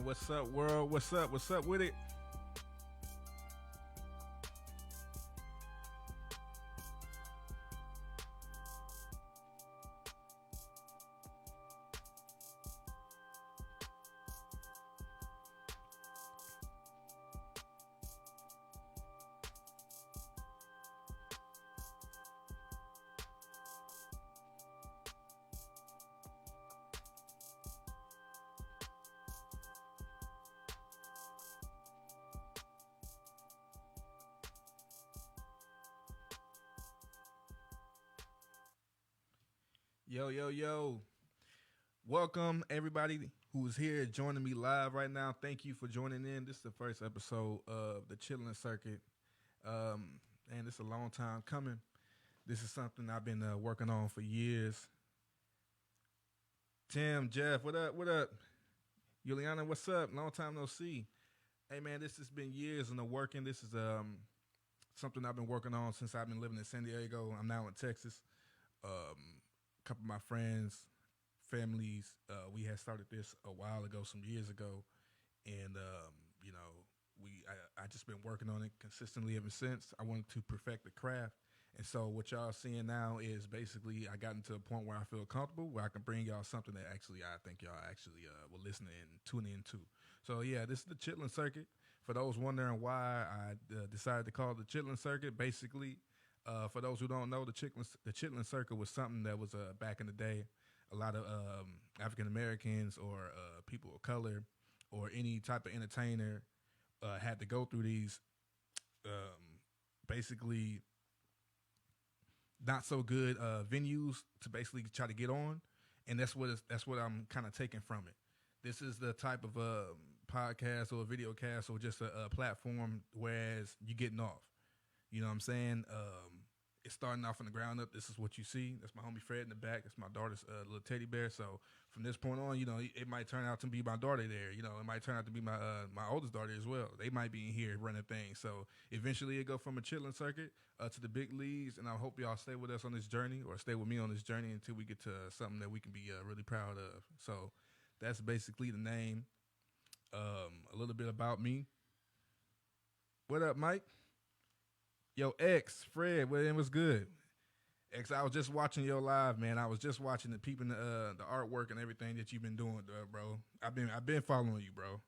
Man, what's up, world? What's up? What's up with it? Yo, yo, yo. Welcome, everybody who is here joining me live right now. Thank you for joining in. This is the first episode of the Chitlin Circuit. And it's a long time coming. This is something I've been working on for years. Tim, Jeff, what up? What up? Juliana, what's up? Long time no see. Hey, man, this has been years in the working. This is something I've been working on since I've been living in San Diego. I'm now in Texas. A couple of my friends, families, we had started this a while ago, some years ago, and I just been working on it consistently ever since. I wanted to perfect the craft, and so what y'all seeing now is basically I gotten to a point where I feel comfortable, where I can bring y'all something that actually I think y'all actually will listen and tune into. So yeah, this is the Chitlin Circuit. For those wondering why I decided to call it the Chitlin Circuit, basically. For those who don't know, the Chitlin Circuit was something that was back in the day. A lot of African Americans or people of color or any type of entertainer had to go through these basically not so good venues to basically try to get on, and that's what I'm kind of taking from it. This is the type of podcast or video cast or just a platform, whereas you getting off. You know what I'm saying? It's starting off from the ground up. This is what you see. That's my homie Fred in the back. That's my daughter's little teddy bear. So from this point on, it might turn out to be my daughter there. It might turn out to be my oldest daughter as well. They might be in here running things. So eventually it go from a Chitlin Circuit to the big leagues. And I hope y'all stay with us on this journey, or stay with me on this journey until we get to something that we can be really proud of. So that's basically the name. A little bit about me. What up, Mike? Yo, X, Fred, what's good? X, I was just watching your live, man. I was just watching the peeping the artwork and everything that you've been doing, bro. I've been following you, bro.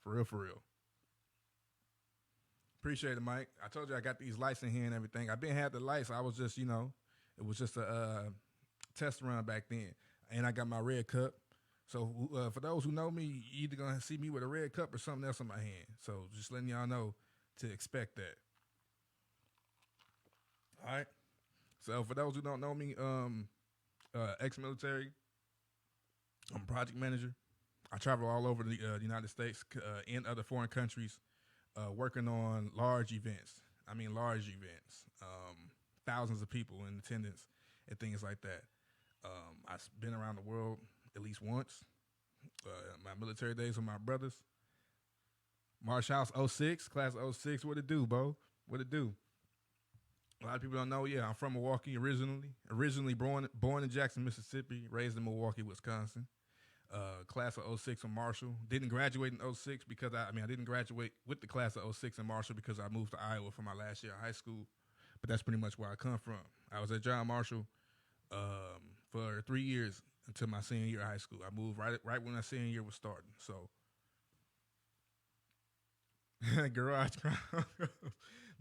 For real. Appreciate it, Mike. I told you I got these lights in here and everything. I've been had the lights. I was just, it was just a test run back then. And I got my red cup. So for those who know me, you either gonna see me with a red cup or something else in my hand. So just letting y'all know to expect that. All right. So for those who don't know me, ex-military, I'm a project manager. I travel all over the United States and other foreign countries, working on large events. I mean, large events, thousands of people in attendance and things like that. I've been around the world at least once. My military days with my brothers. Marsh House 06, class 06. What it do, bro? What it do? A lot of people don't know. Yeah, I'm from Milwaukee originally born in Jackson, Mississippi, raised in Milwaukee, Wisconsin. Class of 06 from Marshall. Didn't graduate in 06 because I didn't graduate with the class of 06 in Marshall because I moved to Iowa for my last year of high school. But that's pretty much where I come from. I was at John Marshall for 3 years until my senior year of high school. I moved right when my senior year was starting. So garage crowd.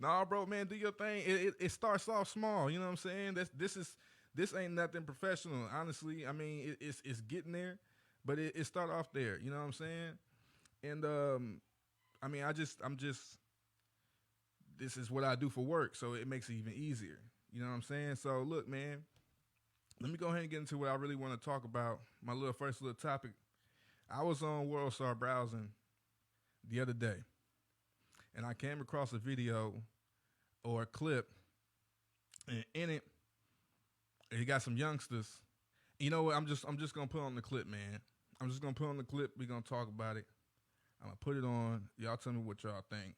Nah, bro, man, do your thing. It starts off small. You know what I'm saying? This ain't nothing professional. Honestly, I mean, it's getting there, but it start off there. You know what I'm saying? And I'm just. This is what I do for work, so it makes it even easier. You know what I'm saying? So look, man, let me go ahead and get into what I really want to talk about. My first little topic. I was on WorldStar browsing the other day, and I came across a video or a clip, and in it, you got some youngsters. You know what? I'm just gonna put on the clip, man. I'm just gonna put on the clip. We're gonna talk about it. I'm gonna put it on. Y'all tell me what y'all think,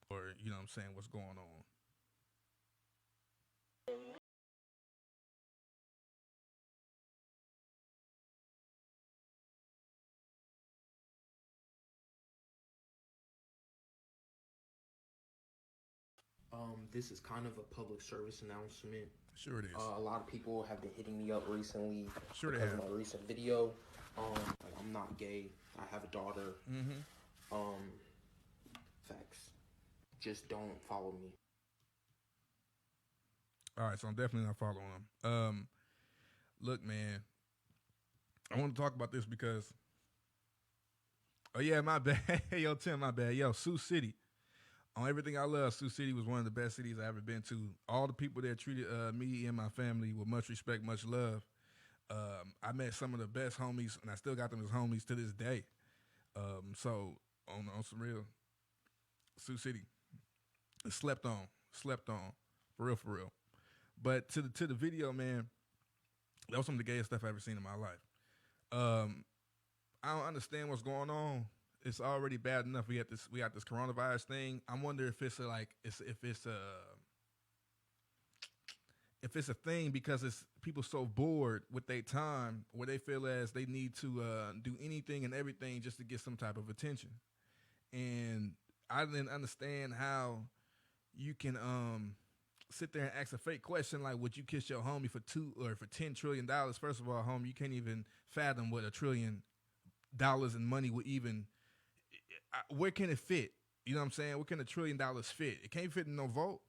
or you know what I'm saying, what's going on. This is kind of a public service announcement. Sure it is. A lot of people have been hitting me up recently Sure they because have. of my recent video. Like, I'm not gay. I have a daughter. Facts. Just don't follow me. All right, so I'm definitely not following them. Look, man, I want to talk about this because, oh yeah, my bad. Yo, Tim, my bad. Yo, Sioux City. On everything I love, Sioux City was one of the best cities I ever been to. All the people there treated me and my family with much respect, much love. I met some of the best homies, and I still got them as homies to this day. So on some real, Sioux City, slept on, for real, for real. But to the video, man, that was some of the gayest stuff I've ever seen in my life. I don't understand what's going on. It's already bad enough. We got this coronavirus thing. I wonder if it's a thing because it's people so bored with their time where they feel as they need to do anything and everything just to get some type of attention. And I didn't understand how you can sit there and ask a fake question like, would you kiss your homie for $10 trillion? First of all, homie, you can't even fathom what $1 trillion in money would even. Where can it fit? You know what I'm saying? Where can $1 trillion fit? It can't fit in no vote.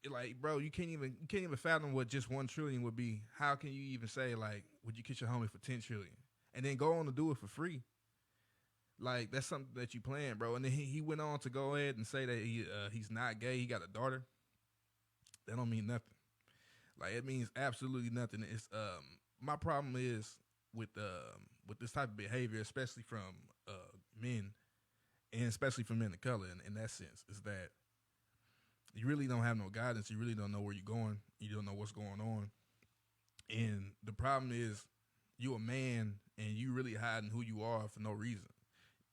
Like, bro, you can't even fathom what just 1 trillion would be. How can you even say like, would you kiss your homie for 10 trillion? And then go on to do it for free. Like, that's something that you plan, bro. And then he went on to go ahead and say that he's not gay. He got a daughter. That don't mean nothing. Like, it means absolutely nothing. It's my problem is with this type of behavior, especially from men, and especially from men of color. In that sense, is that you really don't have no guidance. You really don't know where you're going. You don't know what's going on. And the problem is, you a man and you really hiding who you are for no reason.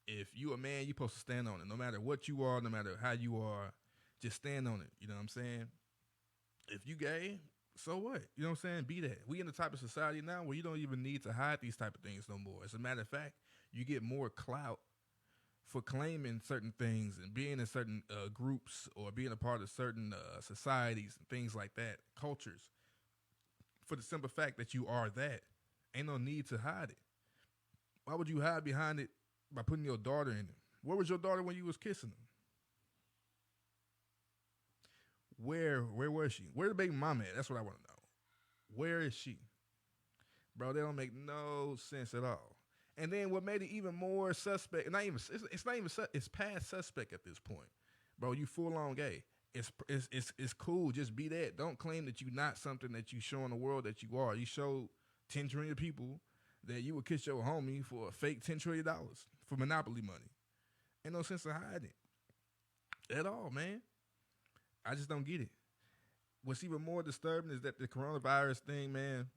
If you a man, you're supposed to stand on it. No matter what you are, no matter how you are, just stand on it. You know what I'm saying? If you gay, so what? You know what I'm saying? Be that. We in the type of society now where you don't even need to hide these type of things no more. As a matter of fact, you get more clout for claiming certain things and being in certain groups or being a part of certain societies and things like that, cultures, for the simple fact that you are that. Ain't no need to hide it. Why would you hide behind it by putting your daughter in it? Where was your daughter when you was kissing her? Where was she? Where the baby mama at? That's what I want to know. Where is she? Bro, they don't make no sense at all. And then what made it even more suspect, it's past suspect at this point. Bro, you full on gay. It's cool, just be that. Don't claim that you're not something that you showing the world that you are. You showed 10 trillion people that you would kiss your homie for a fake $10 trillion for monopoly money. Ain't no sense in hiding it at all, man. I just don't get it. What's even more disturbing is that the coronavirus thing, man,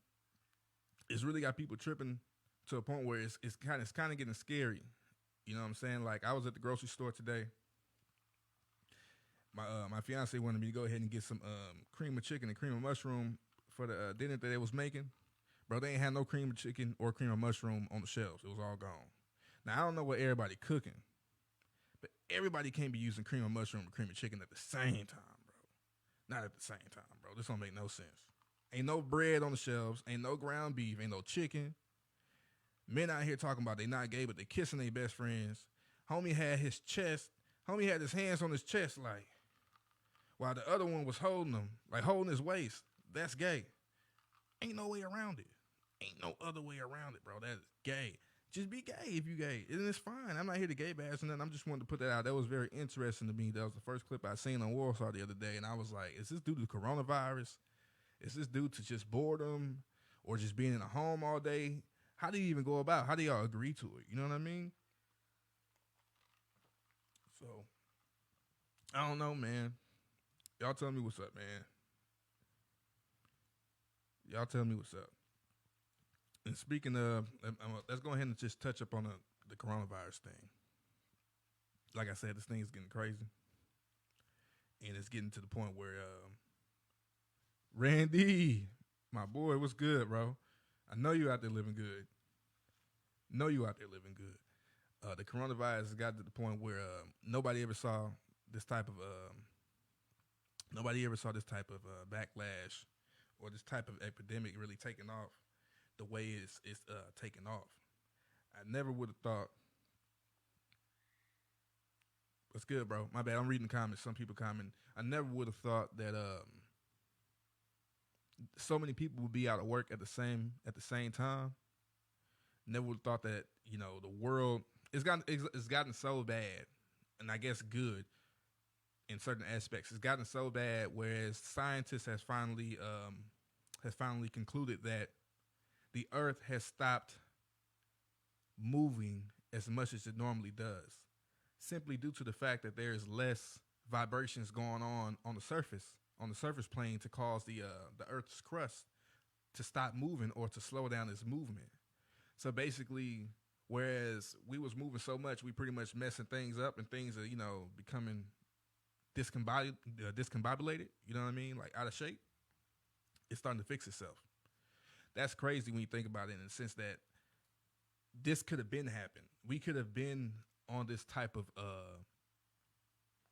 it's really got people tripping to a point where it's kind of getting scary. You know what I'm saying? Like, I was at the grocery store today. My fiance wanted me to go ahead and get some cream of chicken and cream of mushroom for the dinner that they was making. Bro, they ain't had no cream of chicken or cream of mushroom on the shelves. It was all gone. Now, I don't know what everybody cooking, but everybody can't be using cream of mushroom or cream of chicken at the same time, bro. Not at the same time, bro. This don't make no sense. Ain't no bread on the shelves. Ain't no ground beef. Ain't no chicken. Men out here talking about they not gay, but they kissing their best friends. Homie had his hands on his chest, like, while the other one was holding him, like holding his waist. That's gay. Ain't no way around it. Ain't no other way around it, bro. That is gay. Just be gay if you gay. And it's fine. I'm not here to gay bash and nothing. I'm just wanting to put that out. That was very interesting to me. That was the first clip I seen on Warsaw the other day. And I was like, is this due to coronavirus? Is this due to just boredom or just being in a home all day? How do you even go about? How do y'all agree to it? You know what I mean? So, I don't know, man. Y'all tell me what's up, man. Y'all tell me what's up. And speaking of, let's go ahead and just touch up on the coronavirus thing. Like I said, this thing is getting crazy. And it's getting to the point where, Randy, my boy, what's good, bro? I know you out there living good. The coronavirus has got to the point where nobody ever saw this type of Nobody ever saw this type of backlash or this type of epidemic really taking off the way it's taking off. I never would have thought. What's good, bro? My bad. I'm reading comments. Some people comment. I never would have thought that so many people would be out of work at the same time. Never would have thought that the world it's gotten so bad, and I guess good in certain aspects. It's gotten so bad, whereas scientists has finally concluded that the Earth has stopped moving as much as it normally does, simply due to the fact that there's less vibrations going on the surface plane to cause the Earth's crust to stop moving or to slow down its movement. So basically, whereas we was moving so much, we pretty much messing things up and things are becoming discombobulated. You know what I mean? Like out of shape. It's starting to fix itself. That's crazy when you think about it in the sense that this could have been happened. We could have been on this type of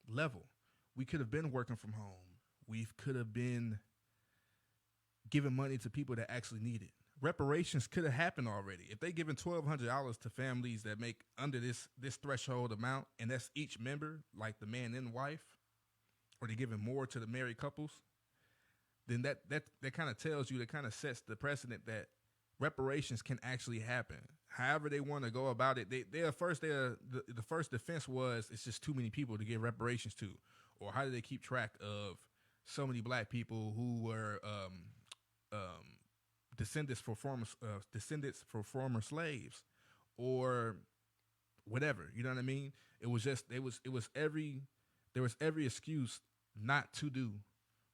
level. We could have been working from home. We could have been giving money to people that actually need it. Reparations could have happened already. If they giving $1,200 to families that make under this threshold amount, and that's each member, like the man and wife, or they're giving more to the married couples, then that kind of tells you, that kind of sets the precedent that reparations can actually happen. However they want to go about it, the first defense was it's just too many people to give reparations to, or how do they keep track of so many black people who were descendants for former slaves, or whatever. You know what I mean? It was there was every excuse not to do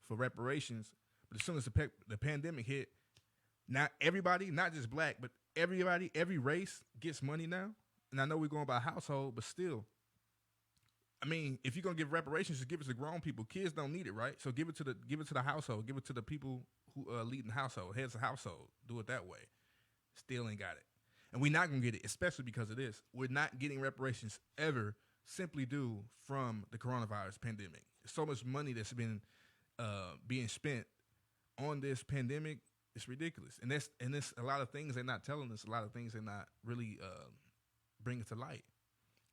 for reparations. But as soon as the pandemic hit, not everybody, not just black, but everybody, every race gets money now. And I know we're going by household, but still, I mean, if you're gonna give reparations, just give it to grown people. Kids don't need it, right? So give it to the household. Give it to the people who lead the household, heads of household. Do it that way. Still ain't got it, and we're not gonna get it, especially because of this. We're not getting reparations ever, simply due from the coronavirus pandemic. So much money that's been being spent on this pandemic. It's ridiculous, and this a lot of things they're not telling us. A lot of things they're not really bringing to light,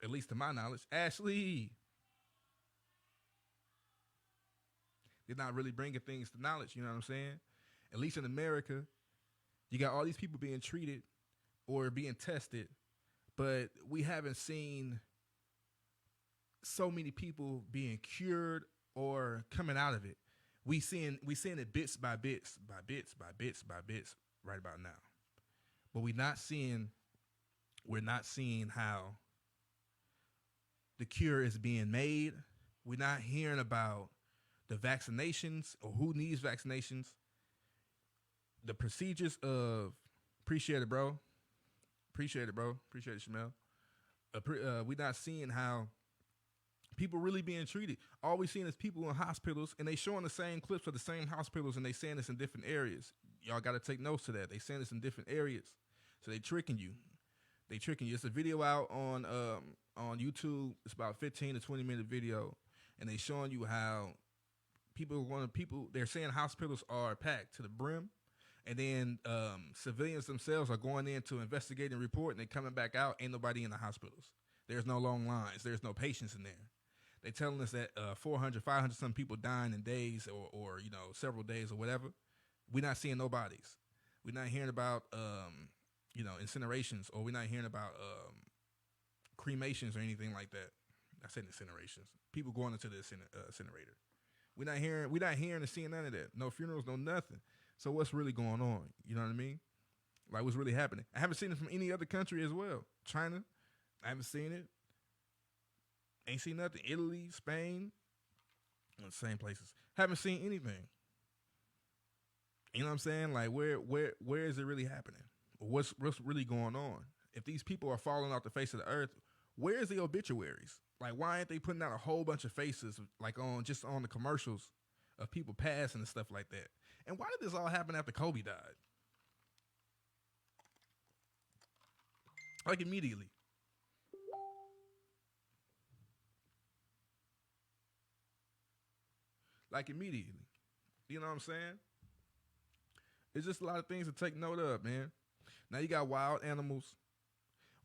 at least to my knowledge. Ashley, they're not really bringing things to knowledge. You know what I'm saying? At least in America, you got all these people being treated or being tested, but we haven't seen so many people being cured or coming out of it. We seeing it bits by bits right about now. But we're not seeing how the cure is being made. We're not hearing about the vaccinations or who needs vaccinations. The procedures of appreciate it, bro. Appreciate it, Shamel. We're not seeing how people really being treated. All we seeing is people in hospitals, and they showing the same clips of the same hospitals, and they saying this in different areas. Y'all got to take notes to that. They saying this in different areas, so they tricking you. It's a video out on YouTube. It's about 15 to 20-minute video, and they showing you how they're saying hospitals are packed to the brim, and then civilians themselves are going in to investigate and report, and they coming back out. Ain't nobody in the hospitals. There's no long lines. There's no patients in there. They telling us that 400, 500 some people dying in days or several days or whatever. We're not seeing no bodies. We're not hearing about incinerations, or we're not hearing about cremations or anything like that. I said incinerations. People going into the incinerator. We're not hearing and seeing none of that. No funerals, no nothing. So what's really going on? You know what I mean? Like, what's really happening? I haven't seen it from any other country as well. China, I haven't seen it. Ain't seen nothing. Italy, Spain, the same places. Haven't seen anything. You know what I'm saying? Like, where is it really happening? What's really going on? If these people are falling off the face of the earth, where is the obituaries? Like, why aren't they putting out a whole bunch of faces, like on the commercials of people passing and stuff like that? And why did this all happen after Kobe died? Like, immediately. like immediately. You know what I'm saying? It's just a lot of things to take note of, man. Now you got wild animals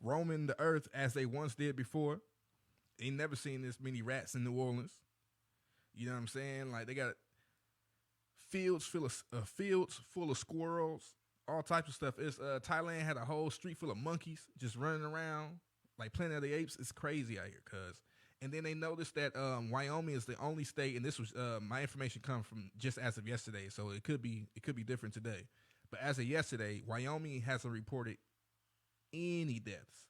roaming the earth as they once did before. Ain't never seen this many rats in New Orleans. You know what I'm saying? Like they got fields full of squirrels, all types of stuff. It's Thailand had a whole street full of monkeys just running around like Planet of the Apes. It's crazy out here, cuz. And then they noticed that Wyoming is the only state, and this was my information comes from just as of yesterday, so it could be different today. But as of yesterday, Wyoming hasn't reported any deaths.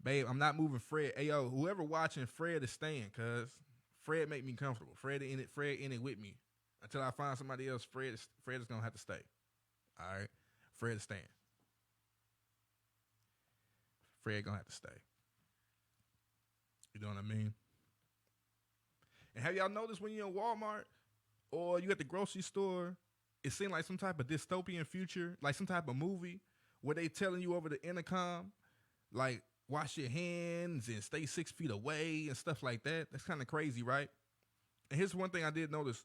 Babe, I'm not moving Fred. Hey yo, whoever watching, Fred is staying, cuz Fred make me comfortable. Fred in it with me. Until I find somebody else, Fred is gonna have to stay. All right? Fred is staying. Fred gonna have to stay. You know what I mean? And have y'all noticed when you're in Walmart or you at the grocery store, it seems like some type of dystopian future, like some type of movie where they telling you over the intercom, like, wash your hands and stay 6 feet away and stuff like that. That's kind of crazy, right? And here's one thing I did notice.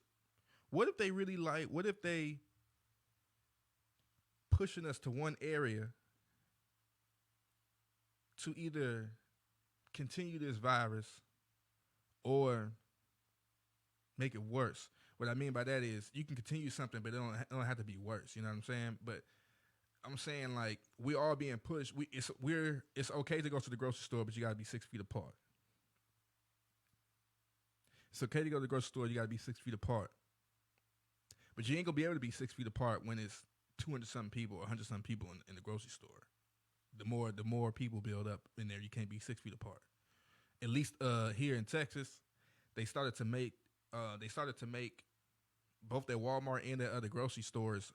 What if they pushing us to one area to either continue this virus or make it worse? What I mean by that is you can continue something, but it don't have to be worse. You know what I'm saying? But I'm saying, like, we all being pushed. It's okay to go to the grocery store, but you got to be 6 feet apart. It's okay to go to the grocery store. You got to be 6 feet apart. But you ain't going to be able to be 6 feet apart when it's 200-something people or 100-something people in the grocery store. The more people build up in there, you can't be 6 feet apart. At least here in Texas, they started to make both their Walmart and their other grocery stores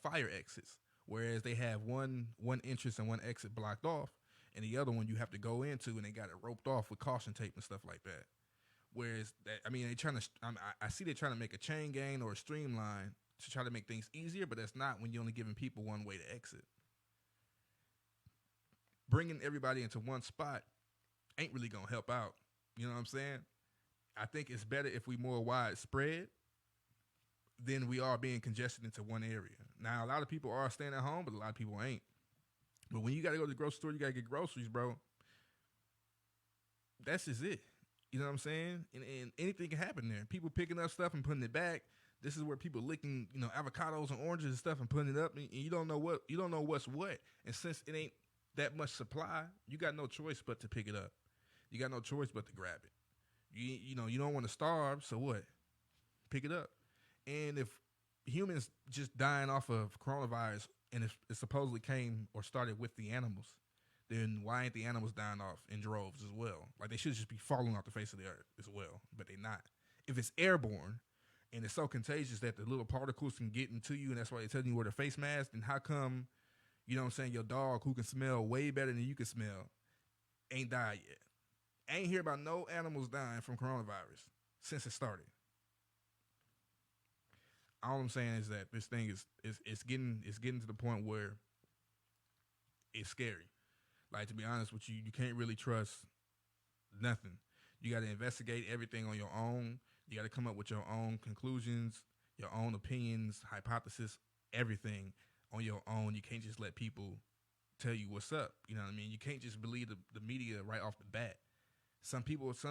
fire exits. Whereas they have one entrance and one exit blocked off, and the other one you have to go into, and they got it roped off with caution tape and stuff like that. Whereas I see they're trying to make a chain gang or a streamline to try to make things easier, but that's not when you're only giving people one way to exit. Bringing everybody into one spot ain't really gonna help out. You know what I'm saying? I think it's better if we more widespread than we are being congested into one area. Now, a lot of people are staying at home, but a lot of people ain't. But when you got to go to the grocery store, you got to get groceries, bro. That's just it. You know what I'm saying? And anything can happen there. People picking up stuff and putting it back. This is where people licking, avocados and oranges and stuff and putting it up, and you don't know what's what. And since it ain't that much supply, you got no choice but to pick it up. You got no choice but to grab it. You don't want to starve, so what? Pick it up. And if humans just dying off of coronavirus and it supposedly came or started with the animals, then why ain't the animals dying off in droves as well? Like, they should just be falling off the face of the earth as well, but they not. If it's airborne and it's so contagious that the little particles can get into you, and that's why they're telling you wear the face mask, then how come, your dog who can smell way better than you can smell ain't died yet? I ain't hear about no animals dying from coronavirus since it started. All I'm saying is that this thing is getting to the point where it's scary. Like, to be honest with you, you can't really trust nothing. You got to investigate everything on your own. You got to come up with your own conclusions, your own opinions, hypothesis, everything on your own. You can't just let people tell you what's up. You know what I mean? You can't just believe the media right off the bat. Some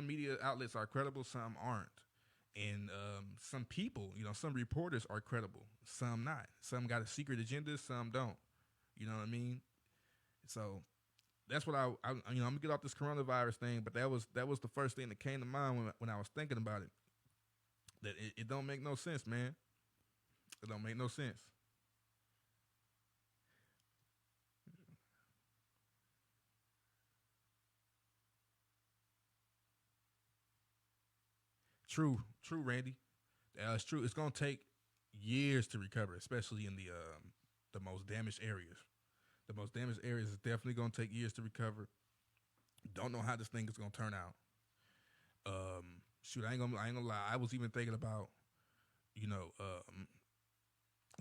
media outlets are credible, some aren't. And some people, some reporters are credible, some not. Some got a secret agenda, some don't. You know what I mean? So that's what I'm gonna get off this coronavirus thing. But that was the first thing that came to mind when I was thinking about it. That it don't make no sense, man. It don't make no sense. True, Randy. It's true. It's gonna take years to recover, especially in the most damaged areas. The most damaged areas is definitely gonna take years to recover. Don't know how this thing is gonna turn out. I ain't gonna lie. I was even thinking about,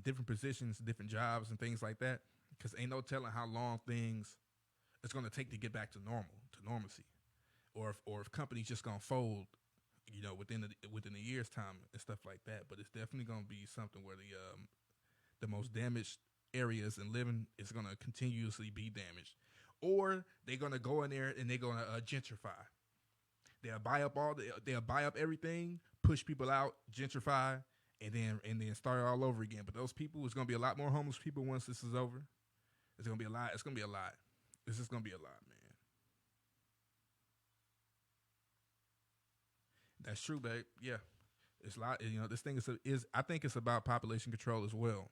different positions, different jobs, and things like that. Because ain't no telling how long it's gonna take to get back to normalcy, or if companies just gonna fold within a year's time and stuff like that. But it's definitely gonna be something where the most damaged areas and living is gonna continuously be damaged, or they're gonna go in there and they're gonna gentrify. They'll buy up everything, push people out, gentrify, and then start all over again. But those people, it's gonna be a lot more homeless people once this is over. It's gonna be a lot. It's gonna be a lot. This is gonna be a lot, man. That's true, babe. Yeah, it's a lot. This thing is I think it's about population control as well.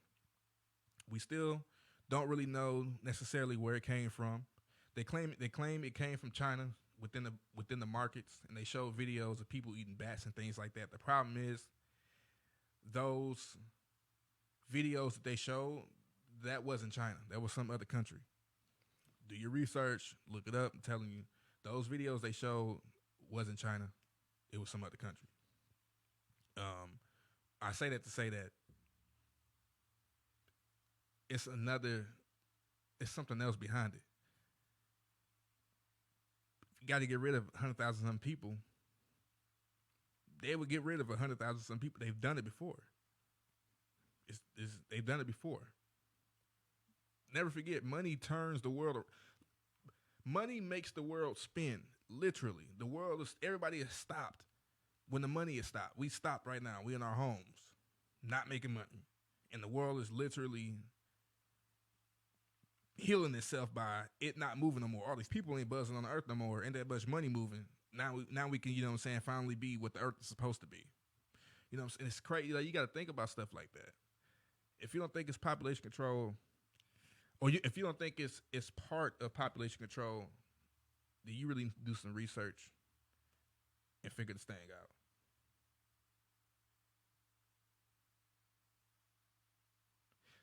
We still don't really know necessarily where it came from. They claim it came from China within the markets, and they show videos of people eating bats and things like that. The problem is those videos that they showed, that wasn't China. That was some other country. Do your research, look it up. I'm telling you, those videos they showed wasn't China. It was some other country. I say that to say that it's something else behind it. If you got to get rid of 100,000 some people, they would get rid of 100,000 some people. They've done it before. They've done it before. Never forget, money turns the world. Money makes the world spin. Literally, everybody has stopped when the money is stopped. We stopped right now. We in our homes, not making money, and the world is literally healing itself by it not moving no more. All these people ain't buzzing on the earth no more. Ain't that much money moving. Now we can, finally be what the earth is supposed to be. You know what I'm saying? It's crazy. You got to think about stuff like that. If you don't think it's population control, or if you don't think it's part of population control, then you really need to do some research and figure this thing out.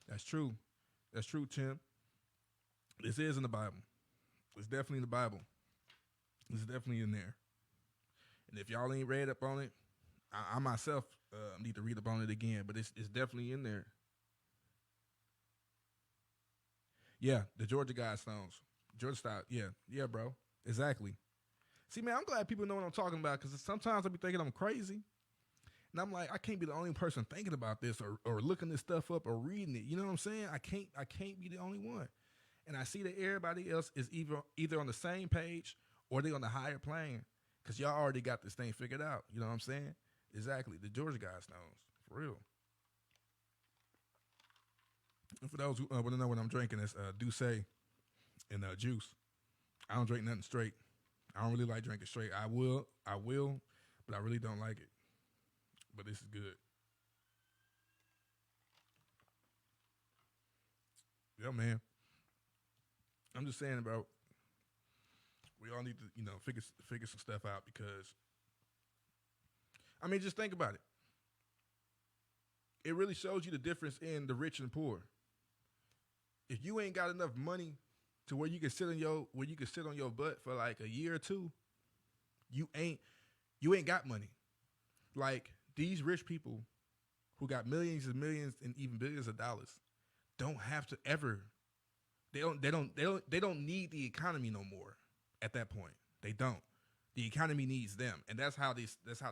That's true. That's true, Tim. This is in the Bible. It's definitely in the Bible. It's definitely in there. And if y'all ain't read up on it, I myself need to read up on it again. But it's definitely in there. Yeah, the Georgia Guidestones. Georgia style. Yeah, bro. Exactly. See, man, I'm glad people know what I'm talking about, because sometimes I be thinking I'm crazy. And I'm like, I can't be the only person thinking about this or looking this stuff up or reading it. You know what I'm saying? I can't be the only one. And I see that everybody else is either on the same page or they on the higher plane, because y'all already got this thing figured out. You know what I'm saying? Exactly. The Georgia Guidestones. For real. And for those who want to know what I'm drinking, it's Douce and juice. I don't drink nothing straight. I don't really like drinking straight. I will, but I really don't like it. But this is good. Yeah, man. I'm just saying, bro, we all need to, figure some stuff out, because, I mean, just think about it. It really shows you the difference in the rich and poor. If you ain't got enough money to where you can sit on your butt for like a year or two, you ain't got money. Like, these rich people who got millions and millions and even billions of dollars don't have to ever. They don't need the economy no more. At that point, they don't. The economy needs them, and that's how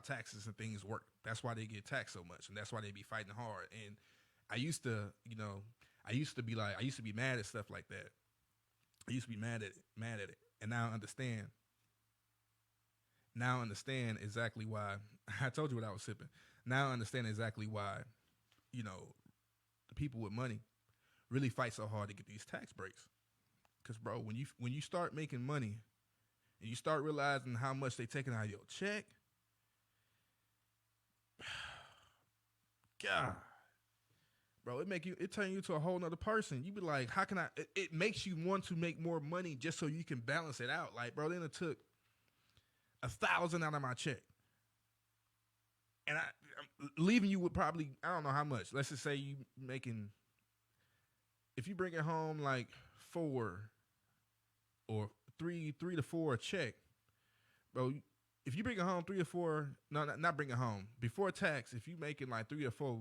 taxes and things work. That's why they get taxed so much, and that's why they be fighting hard. And I used to be mad at stuff like that. I used to be mad at it, and now I understand. Now I understand exactly why. I told you what I was sipping. Now I understand exactly why, the people with money really fight so hard to get these tax breaks. Because, bro, when you start making money and you start realizing how much they taking out of your check, God, bro, it turn you to a whole nother person. You be like, how can I? It makes you want to make more money just so you can balance it out. Like, bro, then it took 1,000 out of my check, and I'm leaving you with probably, I don't know how much. Let's just say you making, if you bring it home like 4 or 3 to 4 a check, bro. If you bring it home 3 or 4, no, not bring it home before tax. If you making like 3 or 4,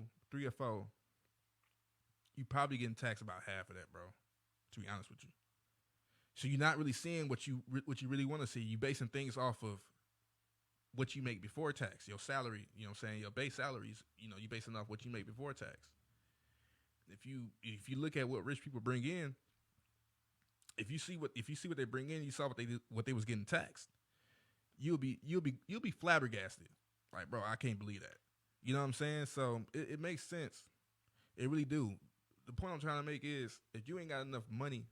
you probably getting taxed about half of that, bro. To be honest with you, so you're not really seeing what you really want to see. You basing things off of what you make before tax, your salary. You know what I'm saying? Your base salaries. You basing off what you make before tax. If you look at what rich people bring in, if you see what they bring in, you saw what they was getting taxed. You'll be flabbergasted. Like, bro, I can't believe that. You know what I'm saying? So it makes sense. It really do. The point I'm trying to make is, if you ain't got enough money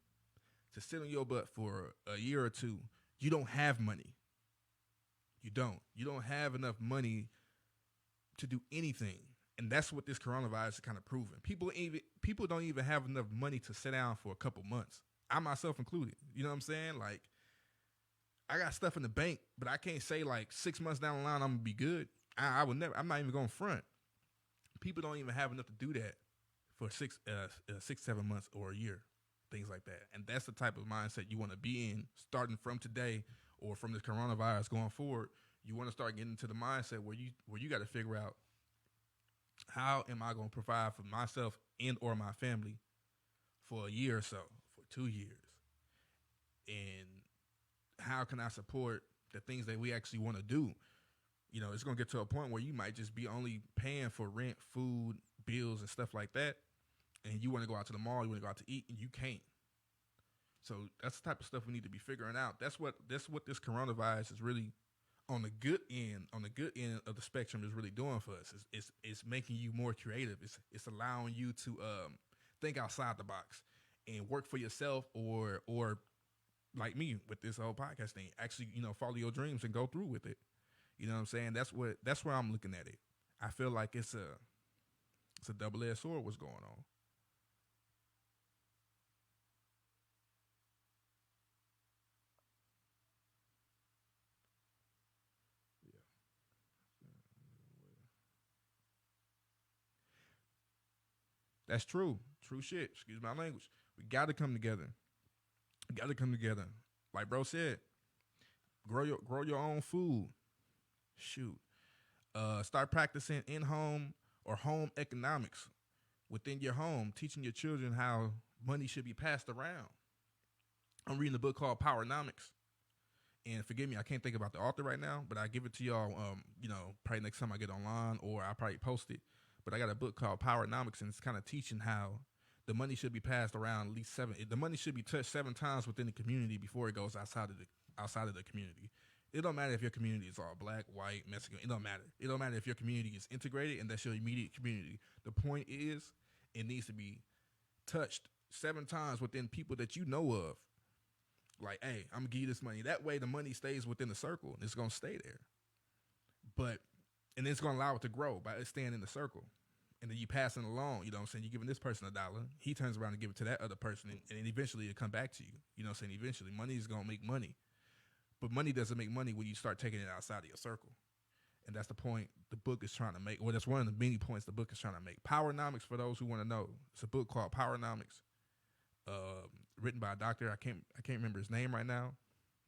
to sit on your butt for a year or two, you don't have money. You don't. You don't have enough money to do anything. And that's what this coronavirus is kind of proving. People don't even have enough money to sit down for a couple months. I myself included. You know what I'm saying? Like, I got stuff in the bank, but I can't say like 6 months down the line I'm gonna be good. I would never. I'm not even going front. People don't even have enough to do that for 6-7 months or a year, things like that. And that's the type of mindset you want to be in, starting from today or from this coronavirus going forward. You want to start getting into the mindset where you got to figure out, how am I going to provide for myself and or my family for a year or so, for 2 years, and how can I support the things that we actually want to do? It's going to get to a point where you might just be only paying for rent, food, bills, and stuff like that. And you want to go out to the mall, you want to go out to eat, and you can't. So that's the type of stuff we need to be figuring out. That's what this coronavirus is really, on the good end of the spectrum, is really doing for us. It's making you more creative. It's allowing you to think outside the box and work for yourself, or like me with this whole podcast thing, actually, follow your dreams and go through with it. You know what I'm saying? That's where I'm looking at it. I feel like it's a double-edged sword what's going on. Yeah. That's true. True shit. Excuse my language. We got to come together. Like bro said, grow your own food. Shoot. Start practicing in-home or home economics within your home, teaching your children how money should be passed around. I'm reading a book called Powernomics. And forgive me, I can't think about the author right now, but I give it to y'all, probably next time I get online, or I'll probably post it. But I got a book called Powernomics, and it's kind of teaching how the money should be passed around at least 7. The money should be touched 7 times within the community before it goes outside of the community. It don't matter if your community is all black, white, Mexican. It don't matter. It don't matter if your community is integrated and that's your immediate community. The point is, it needs to be touched 7 times within people that you know of. Like, hey, I'm gonna give you this money. That way, the money stays within the circle and it's gonna stay there. And it's gonna allow it to grow by it staying in the circle. And then you passing along, you know what I'm saying? You're giving this person $1. He turns around and give it to that other person, and eventually it'll come back to you. You know what I'm saying? Eventually, money is gonna make money. But money doesn't make money when you start taking it outside of your circle. And that's the point the book is trying to make. Well, that's one of the many points the book is trying to make. Powernomics, for those who want to know, it's a book called Powernomics, written by a doctor. I can't remember his name right now,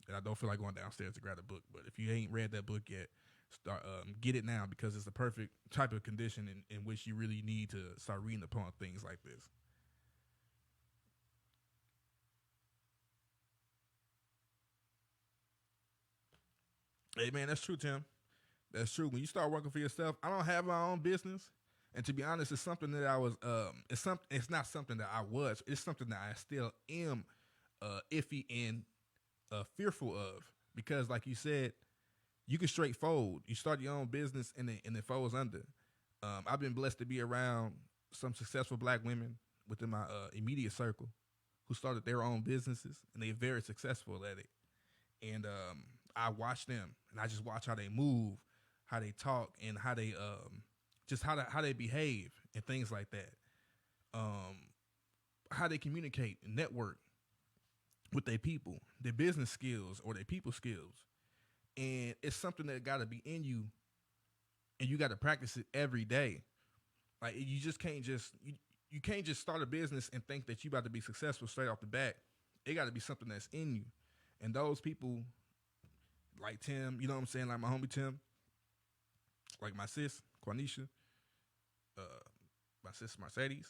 and I don't feel like going downstairs to grab the book. But if you ain't read that book yet, start get it now, because it's the perfect type of condition in which you really need to start reading upon things like this. Hey man, that's true, Tim. That's true. When you start working for yourself, I don't have my own business, and to be honest, it's something that I was. It's not something that I was. It's something that I still am iffy and fearful of, because, like you said, you can straight fold. You start your own business and it folds under. I've been blessed to be around some successful black women within my immediate circle who started their own businesses, and they're very successful at it. And I watch them, and I just watch how they move, how they talk, and how they just how they behave and things like that. How they communicate and network with their people, their business skills or their people skills. And it's something that got to be in you, and you got to practice it every day. Like, you just can't you can't just start a business and think that you about to be successful straight off the bat. It got to be something that's in you. And those people, like Tim, you know what I'm saying, like my homie Tim, like my sis Quanisha, my sis Mercedes,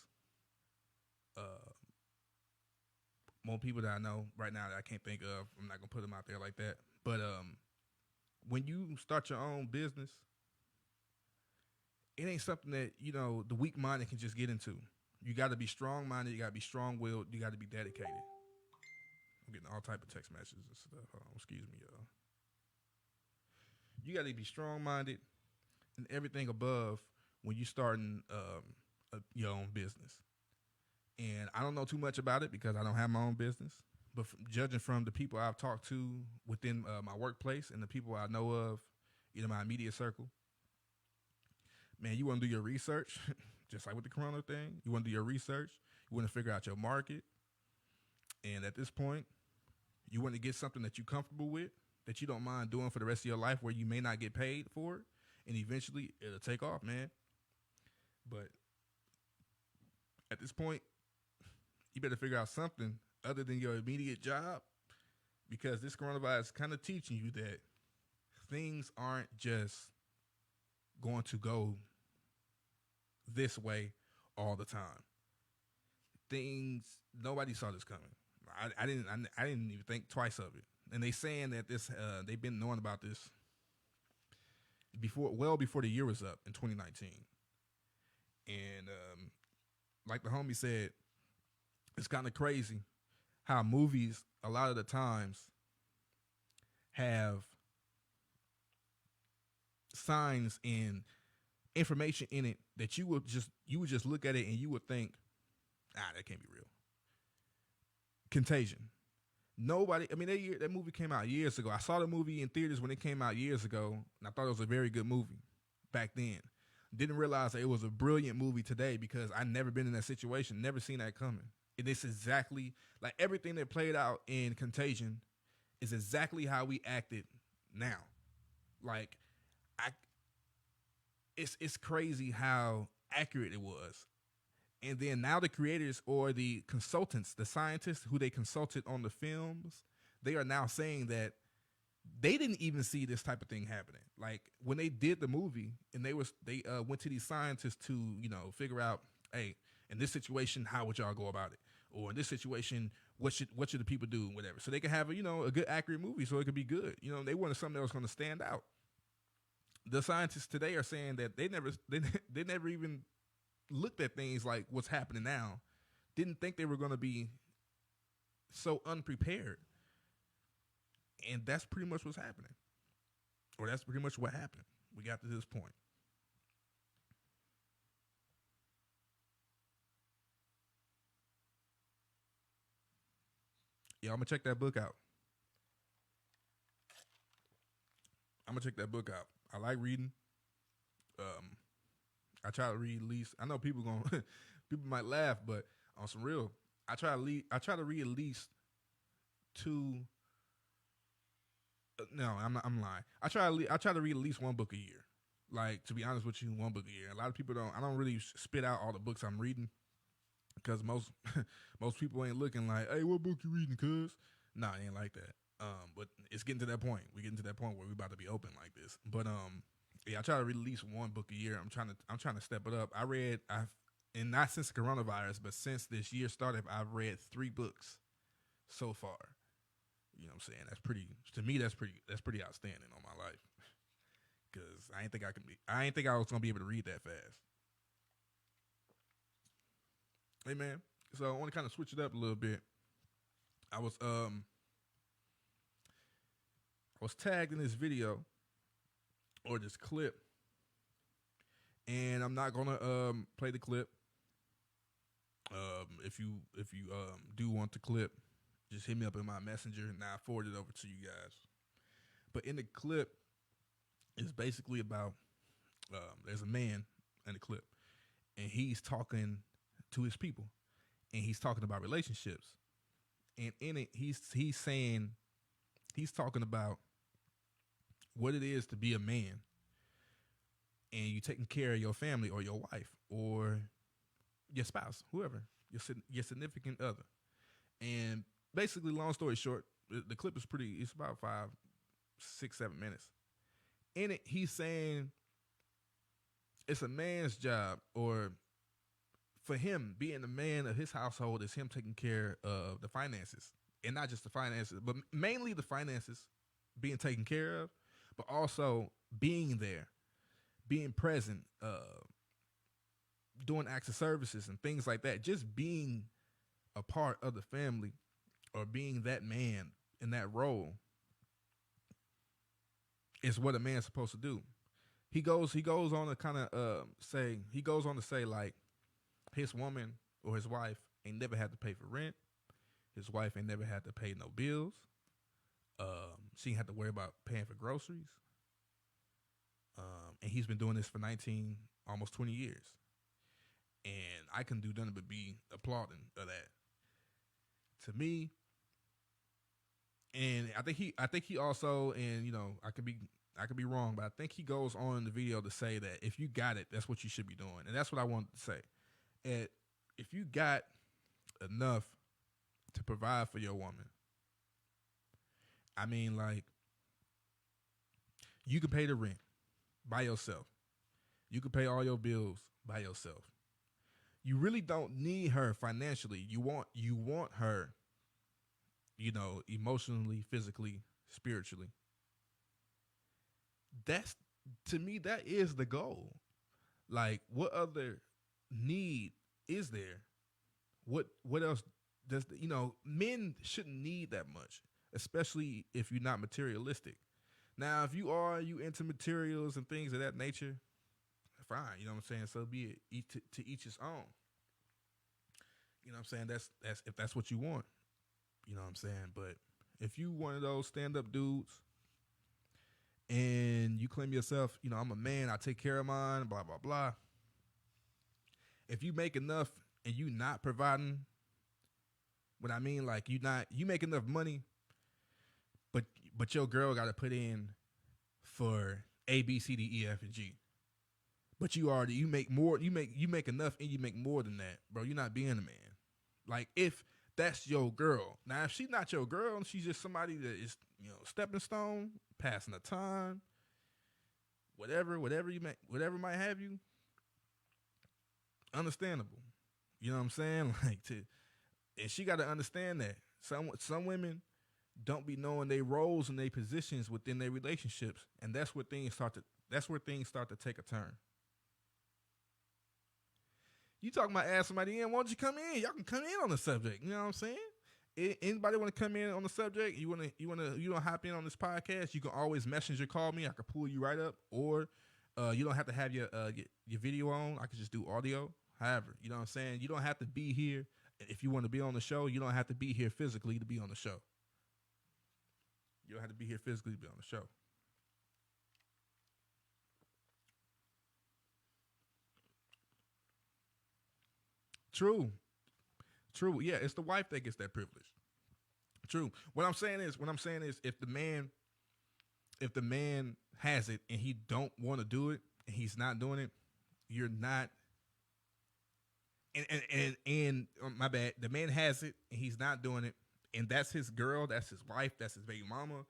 more people that I know right now that I can't think of. I'm not gonna put them out there like that, but when you start your own business, it ain't something that, the weak minded can just get into. You got to be strong minded. You got to be strong willed. You got to be dedicated. I'm getting all type of text messages and stuff. Excuse me, y'all. You got to be strong minded and everything above when you starting your own business. And I don't know too much about it because I don't have my own business. But judging from the people I've talked to within my workplace and the people I know of, my immediate circle, man, you want to do your research, just like with the Corona thing. You want to do your research. You want to figure out your market. And at this point, you want to get something that you're comfortable with, that you don't mind doing for the rest of your life, where you may not get paid for it. And eventually, it'll take off, man. But at this point, you better figure out something other than your immediate job, because this coronavirus is kind of teaching you that things aren't just going to go this way all the time. Nobody saw this coming. I didn't even think twice of it. And they saying that they've been knowing about this before the year was up in 2019. And like the homie said, it's kind of crazy how movies a lot of the times have signs and information in it that you would just look at it and you would think, that can't be real. Contagion. That movie came out years ago. I saw the movie in theaters when it came out years ago, and I thought it was a very good movie back then. Didn't realize that it was a brilliant movie today because I'd never been in that situation, never seen that coming. And it's exactly like everything that played out in Contagion is exactly how we acted now. Like, it's crazy how accurate it was. And then now the creators or the consultants, the scientists who they consulted on the films, they are now saying that they didn't even see this type of thing happening. Like when they did the movie and they went to these scientists to, figure out, hey, in this situation, how would y'all go about it? Or in this situation, what should the people do? Whatever. So they can have a good, accurate movie so it could be good. They wanted something that was going to stand out. The scientists today are saying that they never even looked at things like what's happening now. Didn't think they were going to be so unprepared. And that's pretty much what's happening. Or that's pretty much what happened. We got to this point. Yeah, I'm going to check that book out. I like reading. I try to read at least. I know people might laugh, but on some real, I try to read at least two. No, I'm lying. I try to read at least one book a year. Like, to be honest with you, one book a year. A lot of people don't. I don't really spit out all the books I'm reading because most people ain't looking like, hey, what book you reading, cuz? Nah, it ain't like that. But it's getting to that point. We're getting to that point where we're about to be open like this. But yeah, I try to read at least one book a year. I'm trying to step it up. And not since the coronavirus, but since this year started, I've read 3 books so far. You know what I'm saying? That's pretty outstanding on my life. Cause I ain't think I was gonna be able to read that fast. Hey man, so I want to kind of switch it up a little bit. I was tagged in this video or this clip, and I'm not gonna play the clip. If you do want the clip, just hit me up in my messenger and I'll forward it over to you guys. But in the clip, it's basically about there's a man in the clip, and he's talking to his people, and he's talking about relationships. And in it, he's talking about what it is to be a man, and you taking care of your family or your wife or your spouse, whoever, your significant other. And basically, long story short, the clip is it's about 5, 6, 7 minutes. In it, he's saying it's a man's job, or for him, being the man of his household is him taking care of the finances. And not just the finances, but mainly the finances being taken care of, but also being there, being present, doing acts of services and things like that. Just being a part of the family or being that man in that role is what a man's supposed to do. He goes on to kind of say like his woman or his wife ain't never had to pay for rent. His wife ain't never had to pay no bills. She ain't had to worry about paying for groceries. And he's been doing this for almost 20 years. And I can do nothing but be applauding of that. To me, and I think he also, and you know, I could be wrong, but I think he goes on in the video to say that if you got it, that's what you should be doing. And that's what I wanted to say. And if you got enough to provide for your woman, I mean, like, you can pay the rent by yourself. You can pay all your bills by yourself. You really don't need her financially. You want her, you know, emotionally, physically, spiritually. That's, to me, that is the goal. Like, what other need is there? What else does, you know, men shouldn't need that much, especially if you're not materialistic. Now, if you into materials and things of that nature, fine, you know what I'm saying? So be it, to each his own. You know what I'm saying? That's if that's what you want. You know what I'm saying? But if you one of those stand-up dudes and you claim yourself, you know, I'm a man, I take care of mine, blah, blah, blah. If you make enough and you not providing, what I mean, like, you make enough money, but your girl got to put in for A, B, C, D, E, F, and G. But you make more, you make enough and you make more than that, bro. You're not being a man. Like, if that's your girl. Now, if she's not your girl and she's just somebody that is, you know, stepping stone, passing the time, whatever might have you, understandable. You know what I'm saying? And she got to understand that some women don't be knowing their roles and their positions within their relationships, and that's where things start to take a turn. You talking about ask somebody in? Why don't you come in? Y'all can come in on the subject. You know what I'm saying? Anybody want to come in on the subject? You want to hop in on this podcast? You can always messenger call me. I can pull you right up, or you don't have to have your video on. I can just do audio. However, you know what I'm saying? You don't have to be here if you want to be on the show. You don't have to be here physically to be on the show. You don't have to be here physically to be on the show. True. Yeah, it's the wife that gets that privilege. True. What I'm saying is, if the man has it and he don't want to do it and he's not doing it, you're not. And my bad. The man has it and he's not doing it, and that's his girl, that's his wife, that's his baby mama,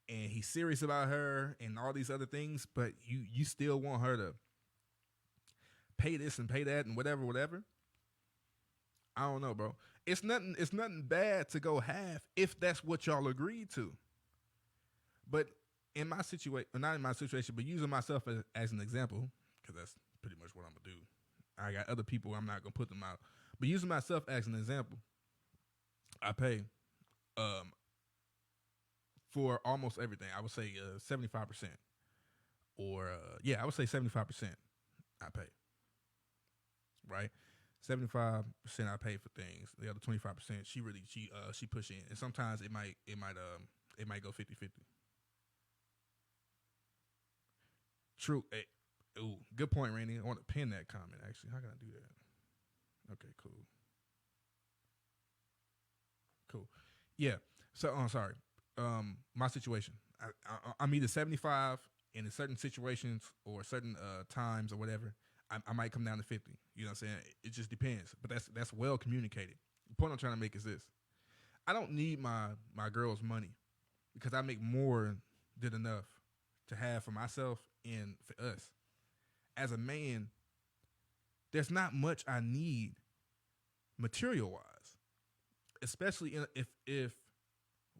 and he's serious about her and all these other things. But you still want her to pay this and pay that and whatever. I don't know, bro. It's nothing bad to go half if that's what y'all agreed to. But in my situation, not in my situation, but using myself as an example, because that's pretty much what I'm gonna do. I got other people, I'm not gonna put them out. But using myself as an example, I pay for almost everything. I would say 75%. Or I would say 75% I pay. Right? 75% I pay for things. The other 25% she push in. And sometimes it might go 50-50. True. Hey, ooh, good point, Randy. I want to pin that comment, actually. How can I do that? Okay, cool. Yeah. So, sorry. My situation. I'm either 75 in certain situations or certain times or whatever. I might come down to 50. You know what I'm saying? It just depends. But that's well communicated. The point I'm trying to make is this. I don't need my girl's money because I make more than enough to have for myself and for us. As a man, there's not much I need material-wise. Especially if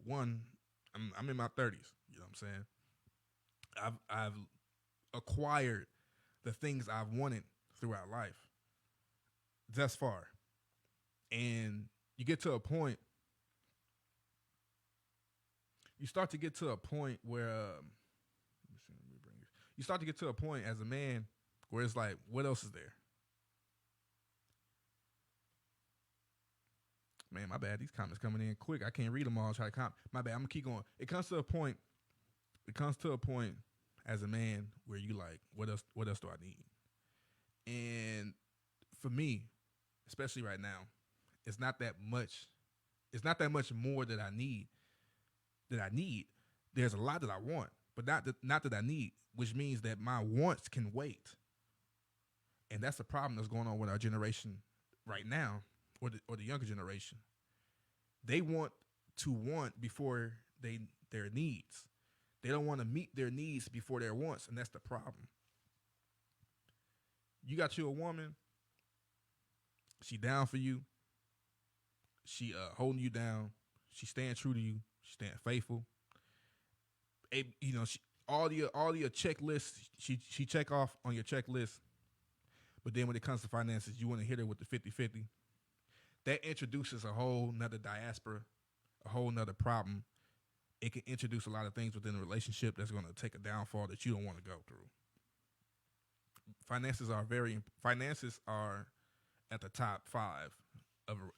one, I'm in my 30s. You know what I'm saying? I've acquired the things I've wanted throughout life thus far. And you get to a point, you start to get to a point where you start to get to a point as a man where it's like, what else is there? Man, my bad. These comments coming in quick. I can't read them all. Try to comment. My bad. I'm gonna keep going. It comes to a point as a man where you like, what else do I need? And for me, especially right now, it's not that much more that I need. There's a lot that I want, but not that I need, which means that my wants can wait. And that's the problem that's going on with our generation right now, or the younger generation. They want to want before their needs. They don't want to meet their needs before their wants, and that's the problem. You got you a woman, she down for you, she holding you down, she staying true to you, she staying faithful. All your checklists, she check off on your checklist. But then when it comes to finances, you want to hit her with the 50-50. That introduces a whole nother diaspora, a whole nother problem. It can introduce a lot of things within a relationship that's going to take a downfall that you don't want to go through. Finances are at the top 5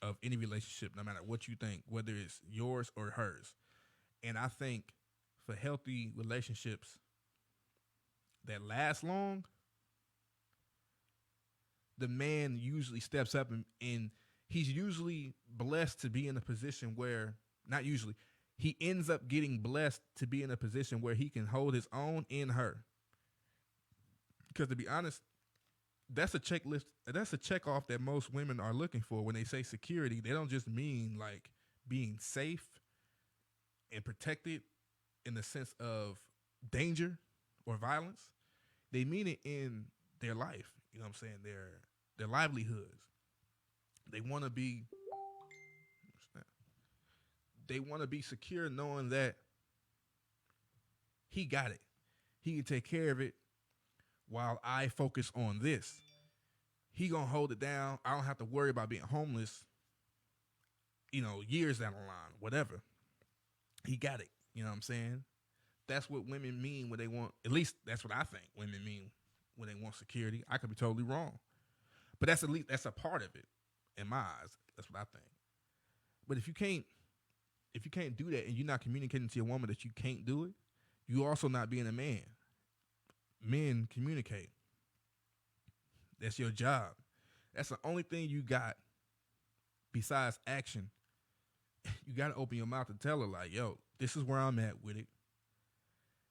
of any relationship, no matter what you think, whether it's yours or hers. And I think for healthy relationships that last long, the man usually steps up and he's usually blessed to be in a position where, not usually, he ends up getting blessed to be in a position where he can hold his own in her. Because to be honest, that's a checklist. That's a check off that most women are looking for when they say security. They don't just mean like being safe and protected in the sense of danger or violence. They mean it in their life. You know what I'm saying? Their livelihoods. They want to be secure knowing that he got it. He can take care of it while I focus on this. He gonna hold it down. I don't have to worry about being homeless, years down the line, whatever. He got it. You know what I'm saying? That's what women mean when they want, at least that's what I think women mean when they want security. I could be totally wrong. But that's a part of it in my eyes. That's what I think. But if you can't do that and you're not communicating to your woman that you can't do it, you also not being a man. Men communicate. That's your job. That's the only thing you got besides action. You got to open your mouth and tell her like, yo, this is where I'm at with it.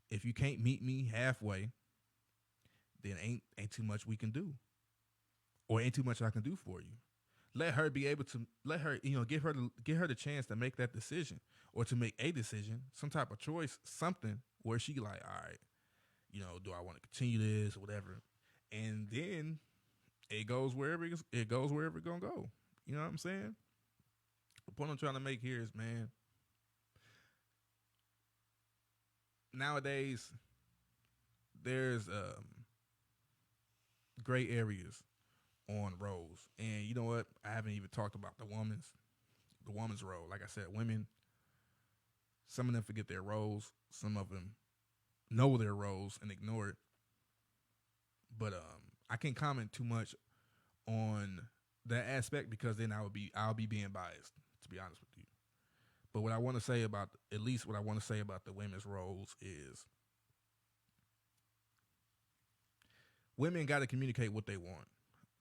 If you can't meet me halfway, then ain't too much we can do. Or ain't too much I can do for you. Let her be able to give her the chance to make that decision or to make a decision, some type of choice, something where she like, all right, do I want to continue this or whatever? And then it goes wherever it's gonna go. You know what I'm saying? The point I'm trying to make here is, man, nowadays there's gray areas on roles. And you know what? I haven't even talked about the woman's role. Like I said, women, some of them forget their roles. Some of them know their roles and ignore it. But I can't comment too much on that aspect because then I'll be being biased, to be honest with you. But what I want to say about the women's roles is women got to communicate what they want.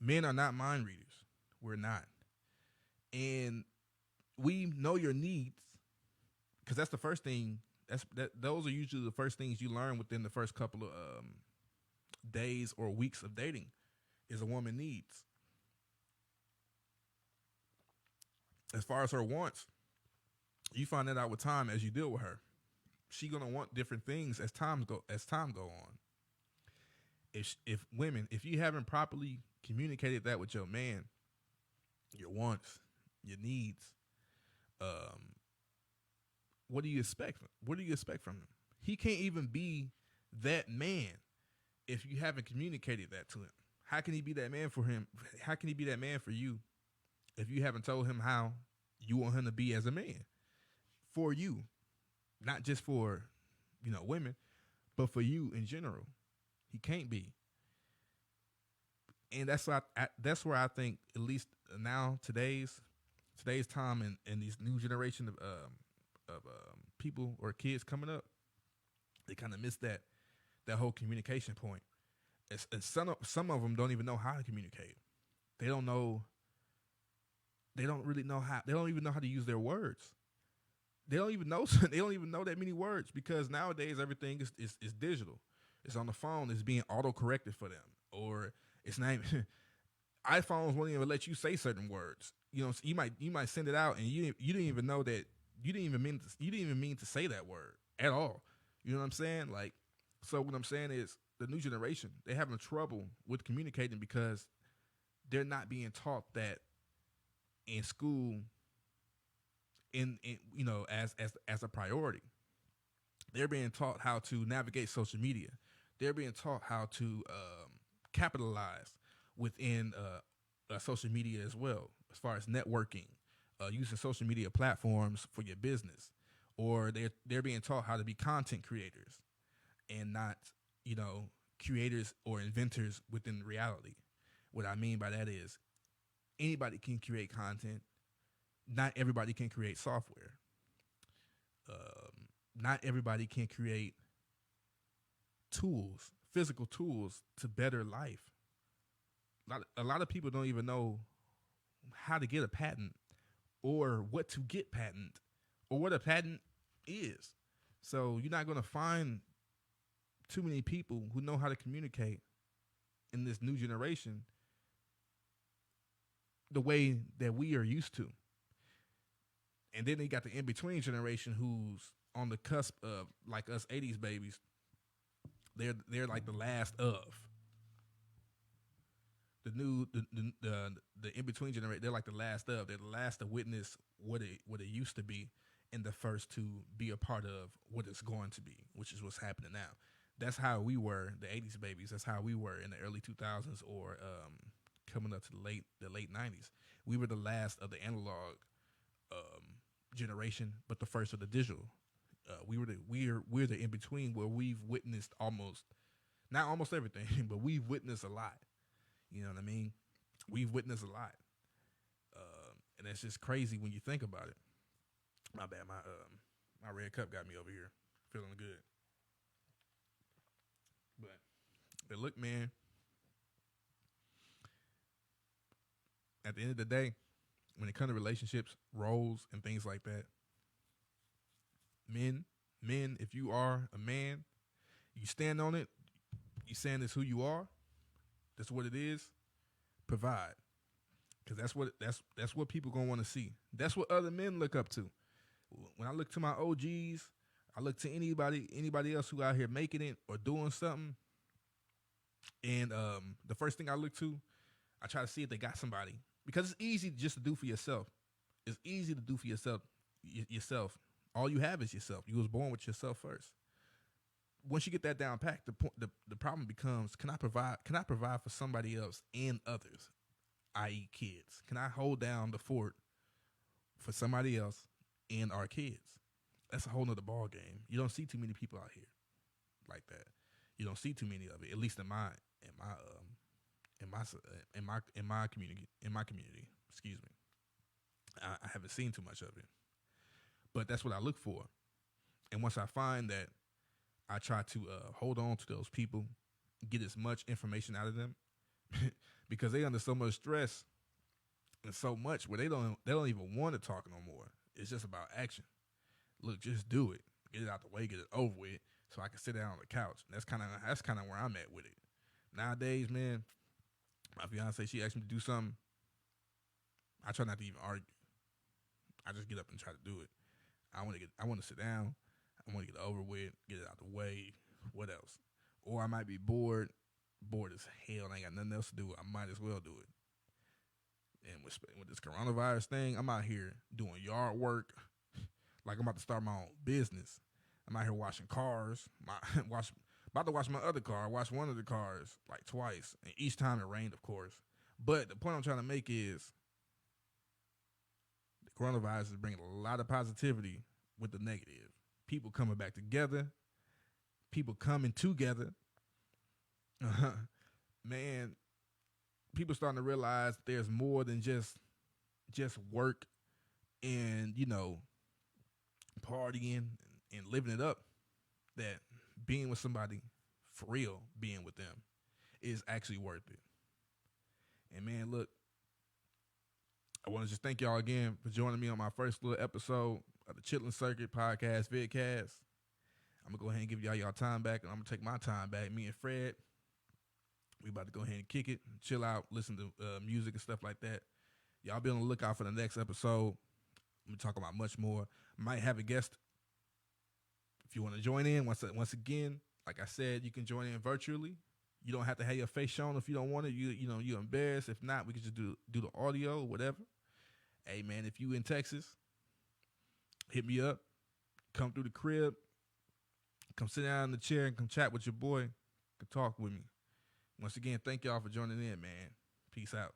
Men are not mind readers. We're not. And we know your needs because that's the first thing. Those are usually the first things you learn within the first couple of days or weeks of dating is a woman needs. As far as her wants, you find that out with time as you deal with her. She gonna want different things as time go on. If you haven't properly communicated that with your man, your wants, your needs, what do you expect? What do you expect from him? He can't even be that man if you haven't communicated that to him? How can he be that man for him? How can he be that man for you if you haven't told him how you want him to be as a man for you, not just for, women, but for you in general? He can't be. And that's where I think, at least now, today's time and these new generation of people or kids coming up, they kind of miss that whole communication point. And some of them don't even know how to communicate. They don't know. They don't really know how. They don't even know how to use their words. They don't even know. They don't even know that many words, because nowadays everything is digital. It's on the phone. It's being auto corrected for them, or it's not even, iPhones won't even let you say certain words. So you might send it out and you didn't even know that you didn't even mean to say that word at all. You know what I'm saying? Like, so what I'm saying is the new generation, they're having trouble with communicating because they're not being taught that in school, as a priority. They're being taught how to navigate social media. They're being taught how to capitalize within social media as well, as far as networking, using social media platforms for your business, or they're being taught how to be content creators and not, creators or inventors within reality. What I mean by that is anybody can create content. Not everybody can create software. Not everybody can create tools, physical tools to better life. A lot of people don't even know how to get a patent or what to get patent or what a patent is. So you're not going to find too many people who know how to communicate in this new generation the way that we are used to. And then they got the in-between generation who's on the cusp of, like us 80s babies. They're like the last of. The in-between generation, they're like the last of. They're the last to witness what it used to be, and the first to be a part of what it's going to be, which is what's happening now. That's how we were, the 80s babies. That's how we were in the early 2000s, or coming up to the late 90s. We were the last of the analog generation, but the first of the digital. We're the in between, where we've witnessed not almost everything, but we've witnessed a lot. You know what I mean? We've witnessed a lot, and that's just crazy when you think about it. My bad, my red cup got me over here feeling good. But look, man. At the end of the day, when it comes to relationships, roles, and things like that, men, if you are a man, you stand on it. You saying this who you are. That's what it is. Provide, because that's what people gonna want to see. That's what other men look up to. When I look to my OGs, I look to anybody else who out here making it or doing something. And the first thing I look to, I try to see if they got somebody, because it's easy just to do for yourself. It's easy to do for yourself. Yourself. All you have is yourself. You was born with yourself first. Once you get that down packed, the problem becomes: can I provide for somebody else and others, i.e., kids? Can I hold down the fort for somebody else and our kids? That's a whole nother ball game. You don't see too many people out here like that. You don't see too many of it, at least in my community. Excuse me. I haven't seen too much of it, but that's what I look for. And once I find that, I try to hold on to those people, get as much information out of them, because they under so much stress and so much where they don't even want to talk no more. It's just about action. Look, just do it. Get it out the way, get it over with, so I can sit down on the couch. And that's kind of where I'm at with it. Nowadays, man, my fiance, she asked me to do something. I try not to even argue. I just get up and try to do it. I want to sit down. I want to get it over with, get it out the way. What else? Or I might be bored as hell, and I ain't got nothing else to do. I might as well do it. And with this coronavirus thing, I'm out here doing yard work, like I'm about to start my own business. I'm out here washing cars, About to wash my other car. I washed one of the cars like twice, and each time it rained, of course. But the point I'm trying to make is the coronavirus is bringing a lot of positivity with the negative. People coming back together. People coming together. Man, people starting to realize there's more than just work and, partying and living it up. That being with somebody, for real, being with them, is actually worth it. And man, look, I want to just thank y'all again for joining me on my first little episode of the Chitlin Circuit podcast, Vidcast. I'm going to go ahead and give y'all time back, and I'm going to take my time back. Me and Fred, we about to go ahead and kick it, chill out, listen to music and stuff like that. Y'all be on the lookout for the next episode. I'm going to talk about much more. Might have a guest. If you want to join in, once again, like I said, you can join in virtually. You don't have to have your face shown if you don't want it. You're embarrassed. If not, we can just do the audio or whatever. Hey, man, if you in Texas, hit me up. Come through the crib. Come sit down in the chair and come chat with your boy. Come talk with me. Once again, thank y'all for joining in, man. Peace out.